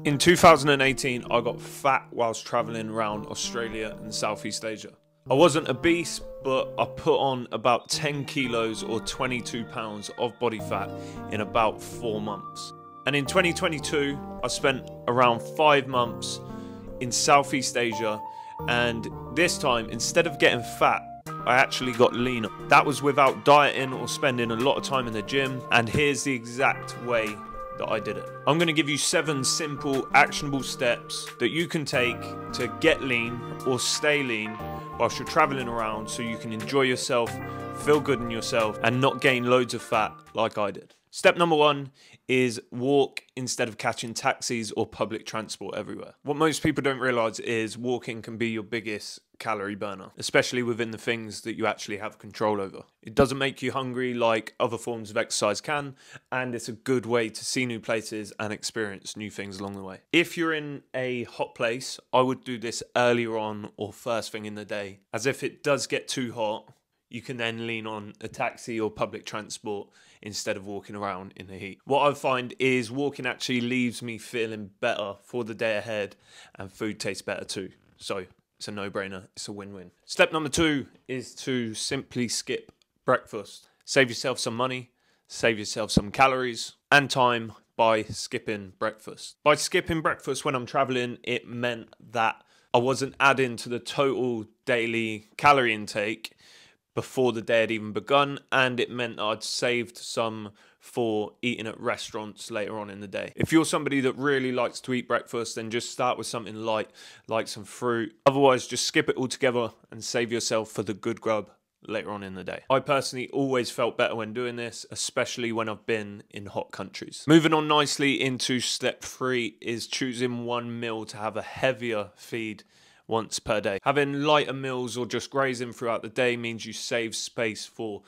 In 2018, I got fat whilst travelling around Australia and Southeast Asia. I wasn't obese, but I put on about 10 kilos or 22 pounds of body fat in about 4 months. And in 2022, I spent around 5 months in Southeast Asia, and this time, instead of getting fat, I actually got leaner. That was without dieting or spending a lot of time in the gym, and here's the exact way that I did it. I'm going to give you 7 simple, actionable steps that you can take to get lean or stay lean whilst you're traveling around, so you can enjoy yourself, feel good in yourself, and not gain loads of fat like I did. Step number 1 is walk instead of catching taxis or public transport everywhere. What most people don't realize is walking can be your biggest calorie burner, especially within the things that you actually have control over. It doesn't make you hungry like other forms of exercise can, and it's a good way to see new places and experience new things along the way. If you're in a hot place, I would do this earlier on or first thing in the day, as if it does get too hot, you can then lean on a taxi or public transport instead of walking around in the heat. What I find is walking actually leaves me feeling better for the day ahead, and food tastes better too. So it's a no-brainer, it's a win-win. Step number 2 is to simply skip breakfast. Save yourself some money, save yourself some calories and time by skipping breakfast. By skipping breakfast when I'm traveling, it meant that I wasn't adding to the total daily calorie intake before the day had even begun, and it meant I'd saved some for eating at restaurants later on in the day. If you're somebody that really likes to eat breakfast, then just start with something light, like some fruit. Otherwise, just skip it all together and save yourself for the good grub later on in the day. I personally always felt better when doing this, especially when I've been in hot countries. Moving on nicely into step 3 is choosing one meal to have a heavier feed once per day. Having lighter meals or just grazing throughout the day means you save space for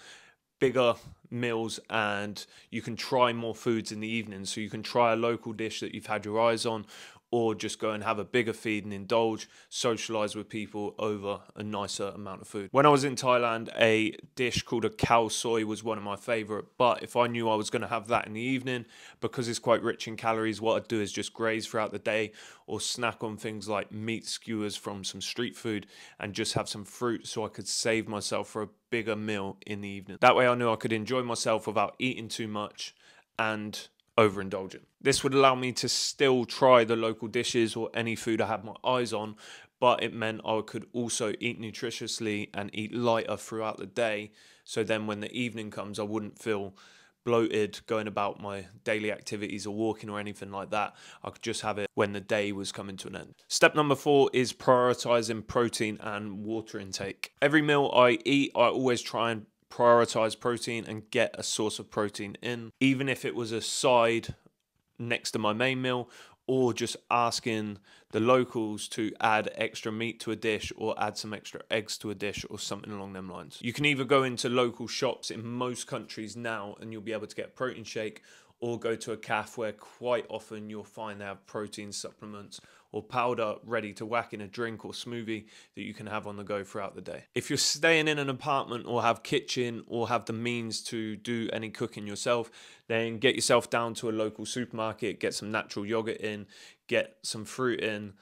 bigger meals, and you can try more foods in the evening. So you can try a local dish that you've had your eyes on, or just go and have a bigger feed and indulge, socialize with people over a nicer amount of food. When I was in Thailand, a dish called a khao soi was one of my favorite, but if I knew I was going to have that in the evening, because it's quite rich in calories, what I'd do is just graze throughout the day or snack on things like meat skewers from some street food and just have some fruit, so I could save myself for a bigger meal in the evening. That way I knew I could enjoy myself without eating too much and overindulgent. This would allow me to still try the local dishes or any food I had my eyes on, but it meant I could also eat nutritiously and eat lighter throughout the day, so then when the evening comes I wouldn't feel bloated going about my daily activities or walking or anything like that. I could just have it when the day was coming to an end. Step number 4 is prioritizing protein and water intake. Every meal I eat, I always try and prioritize protein and get a source of protein in, even if it was a side next to my main meal, or just asking the locals to add extra meat to a dish or add some extra eggs to a dish or something along them lines. You can either go into local shops in most countries now and you'll be able to get a protein shake, or go to a cafe where quite often you'll find they have protein supplements or powder ready to whack in a drink or smoothie that you can have on the go throughout the day. If you're staying in an apartment or have kitchen or have the means to do any cooking yourself, then get yourself down to a local supermarket, get some natural yogurt in, get some fruit in,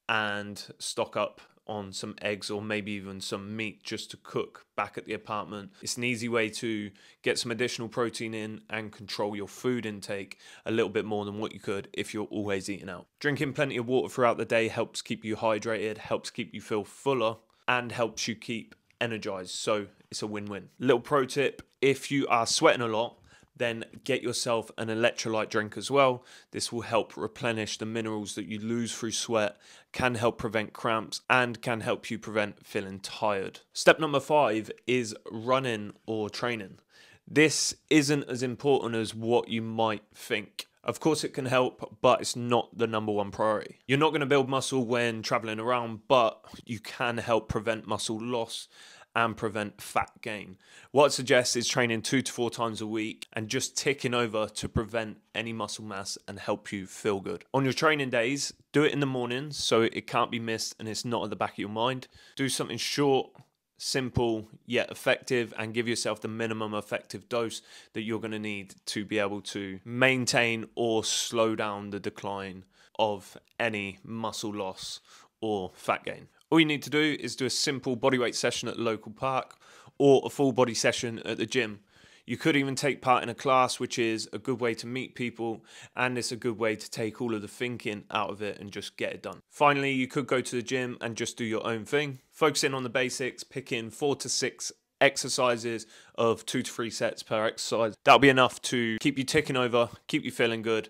and stock up on some eggs or maybe even some meat just to cook back at the apartment. It's an easy way to get some additional protein in and control your food intake a little bit more than what you could if you're always eating out. Drinking plenty of water throughout the day helps keep you hydrated, helps keep you feel fuller, and helps you keep energized. So it's a win-win. Little pro tip, if you are sweating a lot, then get yourself an electrolyte drink as well. This will help replenish the minerals that you lose through sweat, can help prevent cramps, and can help you prevent feeling tired. Step number 5 is running or training. This isn't as important as what you might think. Of course it can help, but it's not the number 1 priority. You're not going to build muscle when traveling around, but you can help prevent muscle loss and prevent fat gain. What I suggest is training 2 to 4 times a week and just ticking over to prevent any muscle mass and help you feel good. On your training days, do it in the morning so it can't be missed and it's not at the back of your mind. Do something short, simple yet effective, and give yourself the minimum effective dose that you're going to need to be able to maintain or slow down the decline of any muscle loss or fat gain. All you need to do is do a simple bodyweight session at the local park or a full body session at the gym. You could even take part in a class, which is a good way to meet people, and it's a good way to take all of the thinking out of it and just get it done. Finally, you could go to the gym and just do your own thing, focusing on the basics, picking 4 to 6 exercises of 2 to 3 sets per exercise. That'll be enough to keep you ticking over, keep you feeling good,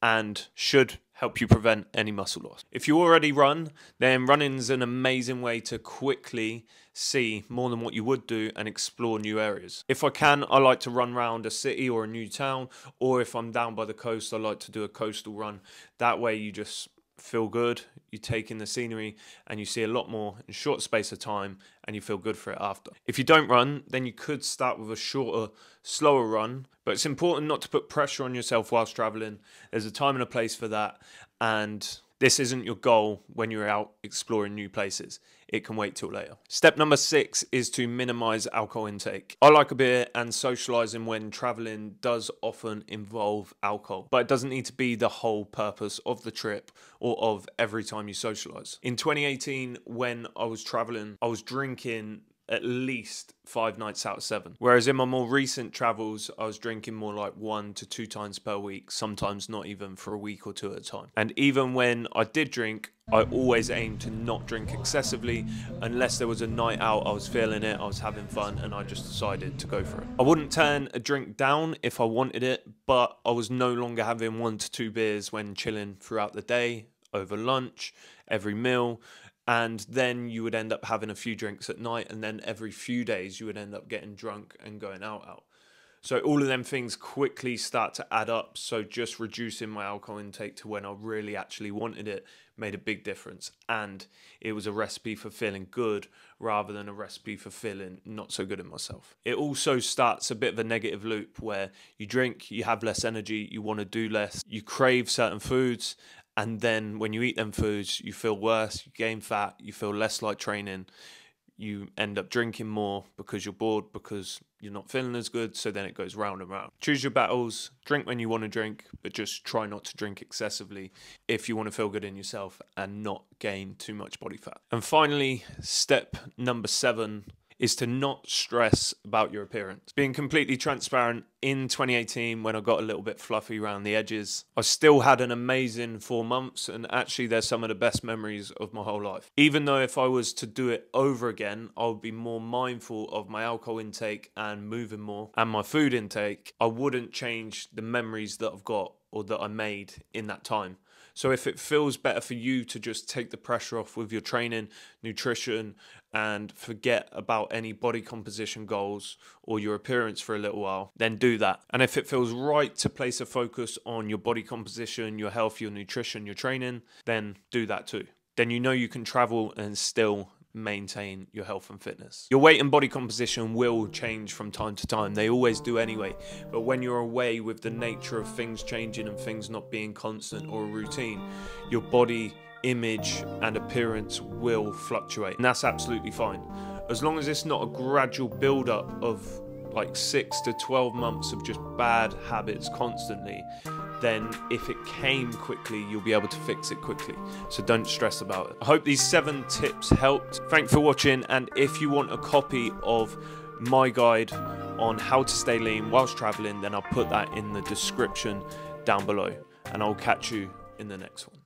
and should help you prevent any muscle loss. If you already run, then running's an amazing way to quickly see more than what you would do and explore new areas. If I can, I like to run around a city or a new town, or if I'm down by the coast, I like to do a coastal run. That way you just feel good, you take in the scenery, and you see a lot more in a short space of time, and you feel good for it after. If you don't run, then you could start with a shorter, slower run, but it's important not to put pressure on yourself whilst traveling. There's a time and a place for that, and this isn't your goal when you're out exploring new places. It can wait till later. Step number 6 is to minimize alcohol intake. I like a beer, and socializing when traveling does often involve alcohol, but it doesn't need to be the whole purpose of the trip or of every time you socialize. In 2018, when I was traveling, I was drinking at least 5 nights out of 7. Whereas in my more recent travels, I was drinking more like 1 to 2 times per week, sometimes not even for a week or 2 at a time. And even when I did drink, I always aimed to not drink excessively unless there was a night out, I was feeling it, I was having fun, and I just decided to go for it. I wouldn't turn a drink down if I wanted it, but I was no longer having 1 to 2 beers when chilling throughout the day, over lunch, every meal. And then you would end up having a few drinks at night, and then every few days you would end up getting drunk and going out. So all of them things quickly start to add up. So just reducing my alcohol intake to when I really actually wanted it made a big difference. And it was a recipe for feeling good rather than a recipe for feeling not so good in myself. It also starts a bit of a negative loop where you drink, you have less energy, you want to do less, you crave certain foods, and then when you eat them foods, you feel worse, you gain fat, you feel less like training, you end up drinking more because you're bored, because you're not feeling as good, so then it goes round and round. Choose your battles, drink when you want to drink, but just try not to drink excessively if you want to feel good in yourself and not gain too much body fat. And finally, step number 7 is to not stress about your appearance. Being completely transparent, in 2018, when I got a little bit fluffy around the edges, I still had an amazing 4 months, and actually they're some of the best memories of my whole life. Even though if I was to do it over again, I would be more mindful of my alcohol intake and moving more, and my food intake, I wouldn't change the memories that I've got or that I made in that time. So if it feels better for you to just take the pressure off with your training, nutrition, and forget about any body composition goals or your appearance for a little while, then do that. And if it feels right to place a focus on your body composition, your health, your nutrition, your training, then do that too. Then you know you can travel and still maintain your health and fitness. Your weight and body composition will change from time to time. They always do anyway. But when you're away with the nature of things changing and things not being constant or a routine, your body image and appearance will fluctuate. And that's absolutely fine. As long as it's not a gradual build-up of like 6 to 12 months of just bad habits constantly, then if it came quickly, you'll be able to fix it quickly. So don't stress about it. I hope these 7 tips helped. Thanks for watching, and if you want a copy of my guide on how to stay lean whilst traveling, then I'll put that in the description down below, and I'll catch you in the next one.